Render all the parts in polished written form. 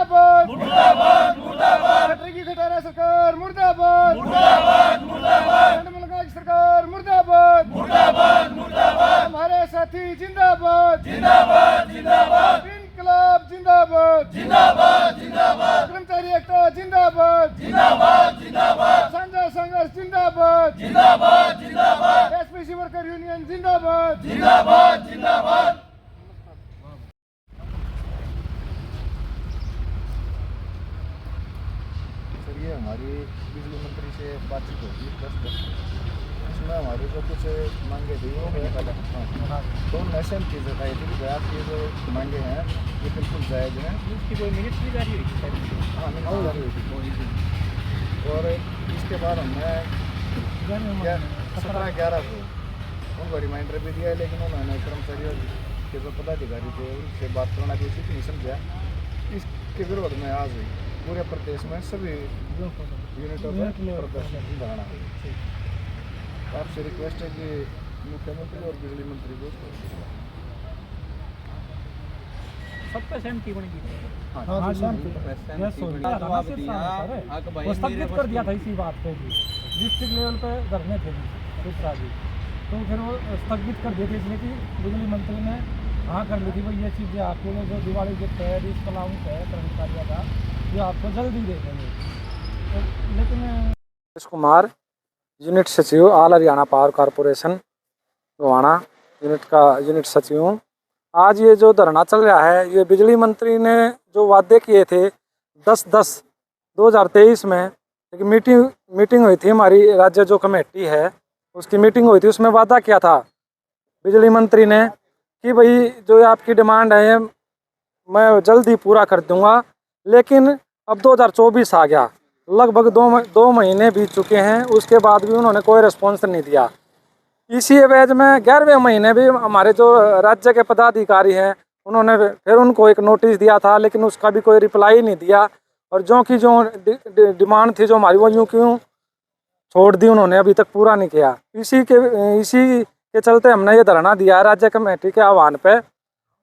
मुर्दाबाद मुर्दाबाद मुर्दाबाद खट्टर की खटारा सरकार मुर्दाबाद मुर्दाबाद मुर्दाबाद मुल्का की सरकार मुर्दाबाद मुर्दाबाद मुर्दाबाद हमारे साथी जिंदाबाद जिंदाबाद जिंदाबाद इनकलाब जिंदाबाद जिंदाबाद जिंदाबाद कर्मचारी एकता जिंदाबाद जिंदाबाद जिंदाबाद साझा संघर्ष जिंदाबाद जिंदाबाद जिंदाबाद एसपीसी वर्कर यूनियन जिंदाबाद जिंदाबाद जिंदाबाद। ये हमारी बिजली मंत्री से बातचीत होगी 10 इसमें हमारी जो कुछ मांगे थी वो तो नेशनल की जताई थी कि आपकी जो मांगे हैं ये बिल्कुल जायज़ हैं। इसकी कोई मिनट भी जारी हुई थी? हाँ मिनट जारी हुई थी। और इसके बाद हमने 17/11 को उनको रिमाइंडर भी दिया, लेकिन उन्होंने कर्मचारियों के जो पदाधिकारी थे उनसे बात करना भी उचित नहीं समझा। इसके विरोध में आज पूरे प्रदेश में सभी यूनिटों पर प्रदर्शन धरना हुई। आपसे रिक्वेस्ट है कि मुख्यमंत्री और बिजली मंत्री को सब पे सहमति बन गई। हाँ स्थगित कर दिया था इसी बात पे भी, डिस्ट्रिक्ट लेवल पे धरने थे दूसरा भी, तो फिर वो स्थगित कर दिए थे इसलिए कि बिजली मंत्री ने हाँ कर ली थी भाई ये चीज़ें आपको जो दिवाली गिफ्ट है डिस्काउंट है कर्मचारियों का ये आपको जल्दी दे देंगे। तो लेकिन कुमार यूनिट सचिव all Haryana power corporation Gohana unit सचिव हूँ। आज ये जो धरना चल रहा है ये बिजली मंत्री ने जो वादे किए थे 10/10/2023 में एक मीटिंग हुई थी, हमारी राज्य जो कमेटी है उसकी मीटिंग हुई थी, उसमें वादा किया था बिजली मंत्री ने कि भाई जो आपकी डिमांड है मैं जल्द ही पूरा कर दूंगा। लेकिन अब 2024 आ गया, लगभग दो महीने बीत चुके हैं, उसके बाद भी उन्होंने कोई रिस्पॉन्स नहीं दिया। इसी एवज में 11वें महीने भी हमारे जो राज्य के पदाधिकारी हैं उन्होंने फिर उनको एक नोटिस दिया था, लेकिन उसका भी कोई रिप्लाई नहीं दिया और जो कि जो डिमांड थी जो हमारी वो यूँ क्यों छोड़ दी, उन्होंने अभी तक पूरा नहीं किया। इसी के चलते हमने ये धरना दिया है राज्य कमेटी के आह्वान पे।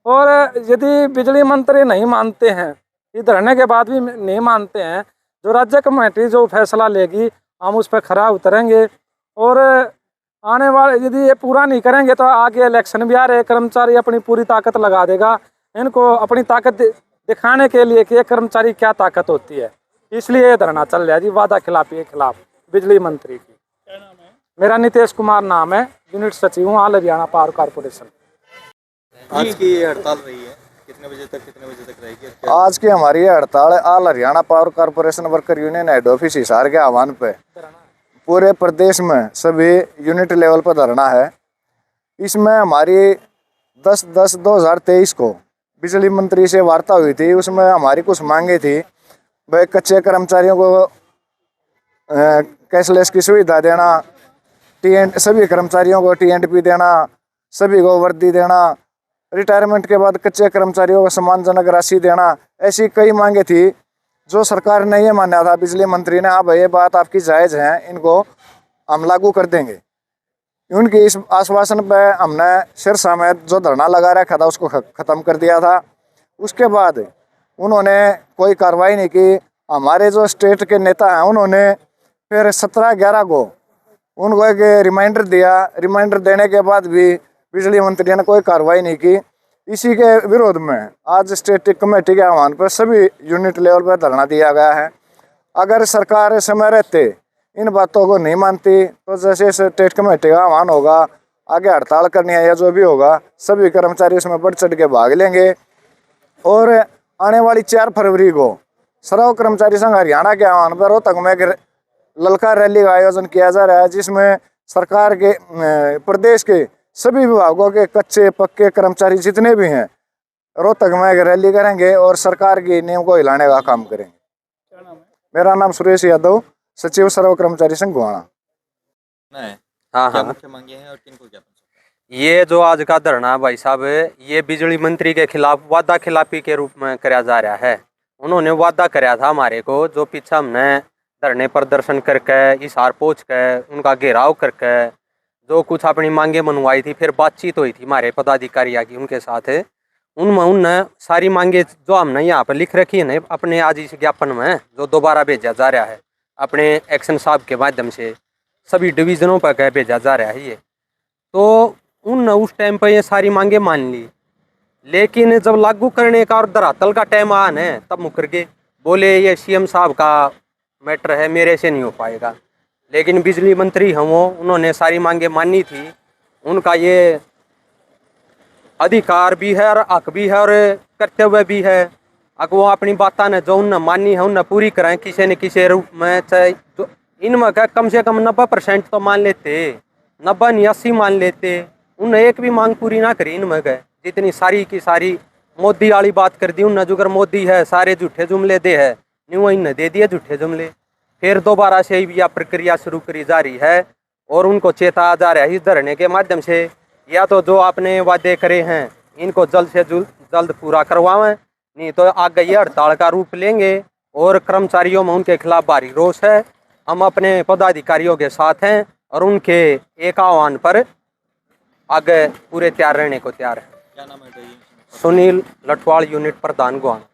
और यदि बिजली मंत्री नहीं मानते हैं, ये धरने के बाद भी नहीं मानते हैं, जो राज्य कमेटी जो फैसला लेगी हम उस पर खरा उतरेंगे। और आने वाले यदि ये पूरा नहीं करेंगे तो आगे इलेक्शन भी आ रहे, कर्मचारी अपनी पूरी ताकत लगा देगा इनको अपनी ताकत दिखाने के लिए कि ये कर्मचारी क्या ताकत होती है। इसलिए ये धरना चल रहा है जी, वादा खिलाफी के खिलाफ बिजली मंत्री की। क्या नाम है? मेरा नितेश कुमार नाम है, यूनिट सचिव हूँ ऑल हरियाणा पावर कॉरपोरेशन। आज की ये हड़ताल रही है, कितने बजे तक रहेगी? आज की हमारी ये हड़ताल all Haryana power corporation worker union head office Hisar के आह्वान पे पूरे प्रदेश में सभी यूनिट लेवल पर धरना है। इसमें हमारी 10/10/2023 को बिजली मंत्री से वार्ता हुई थी, उसमें हमारी कुछ मांगे थी। भाई कच्चे कर्मचारियों को कैशलेस की सुविधा देना, सभी कर्मचारियों को TNP देना, सभी को वर्दी देना, रिटायरमेंट के बाद कच्चे कर्मचारियों को सम्मानजनक राशि देना, ऐसी कई मांगे थी जो सरकार ने ये माना था। बिजली मंत्री ने अब ये बात आपकी जायज़ है, इनको हम लागू कर देंगे। उनकी इस आश्वासन पे हमने सिरसा में जो धरना लगा रखा था उसको ख़त्म कर दिया था। उसके बाद उन्होंने कोई कार्रवाई नहीं की। हमारे जो स्टेट के नेता हैं उन्होंने फिर 17/11 को उनको एक रिमाइंडर दिया। रिमाइंडर देने के बाद भी बिजली मंत्री ने कोई कार्रवाई नहीं की। इसी के विरोध में आज स्टेट कमेटी के आह्वान पर सभी यूनिट लेवल पर धरना दिया गया है। अगर सरकार समय रहते इन बातों को नहीं मानती तो जैसे स्टेट कमेटी का आह्वान होगा, आगे हड़ताल करनी है या जो भी होगा, सभी कर्मचारी इसमें बढ़ चढ़ के भाग लेंगे। और आने वाली 4 फरवरी को सर्व कर्मचारी संघ हरियाणा के आह्वान पर रोहतक में ललकार रैली का आयोजन किया जा रहा है, जिसमें सरकार के प्रदेश के सभी विभागों के कच्चे पक्के कर्मचारी जितने भी हैं रोहतक में एक रैली करेंगे और सरकार के नियम को हिलाने का काम करेंगे। क्या नाम है? मेरा नाम सुरेश यादव, सचिव सर्व कर्मचारी संघ गोहाना। हाँ हाँ, मुख्य मांगे हैं और किनको क्या? ये जो आज का धरना भाई साहब ये बिजली मंत्री के खिलाफ वादा खिलाफी के रूप में कराया जा रहा है। उन्होंने वादा कराया था हमारे को, जो पीछे हमने धरने प्रदर्शन करके हिसार पहुँच के उनका घेराव करके जो कुछ अपनी मांगे मनवाई थी, फिर बातचीत हुई थी हमारे पदाधिकारियों की उनके साथ, उनमें उन सारी मांगे जो हमने यहाँ पर लिख रखी है ना अपने आज इस ज्ञापन में जो दोबारा भेजा जा रहा है अपने एक्शन साहब के माध्यम से सभी डिवीज़नों पर कह भेजा जा रहा है ये, तो उन उस टाइम पर ये सारी मांगे मान ली, लेकिन जब लागू करने का और धरातल का टाइम आया न तब मुकर गए, बोले ये सीएम साहब का मैटर है, मेरे से नहीं हो पाएगा। लेकिन बिजली मंत्री हम वो उन्होंने सारी मांगे मानी थी, उनका ये अधिकार भी है और हक भी है और कर्तव्य भी है। अगर वो अपनी बातें ने जो उन्हें मानी है उन्हें पूरी कराएं किसी न किसी रूप में, चाहे जो इनमें क्या कम से कम 90% तो मान लेते, 90 नहीं 80 मान लेते, उन्हें एक भी मांग पूरी ना करी इनमें गए, जितनी सारी की सारी मोदी वाली बात कर दी उन्हें, जो अगर मोदी है सारे झूठे जुमले दे है न्यू इन्हें दे दिए झूठे जुमले। फिर दोबारा से भी यह प्रक्रिया शुरू करी जा रही है और उनको चेताया जा रहा है इस धरने के माध्यम से, या तो जो आपने वादे करे हैं इनको जल्द से जल्द पूरा करवाएं, नहीं तो आगे ये हड़ताल का रूप लेंगे और कर्मचारियों में उनके खिलाफ भारी रोष है। हम अपने पदाधिकारियों के साथ हैं और उनके एक आह्वान पर आगे पूरे तैयार रहने को तैयार है। क्या नाम है भाई? सुनील लठवाल यूनिट प्रधान गोहाना।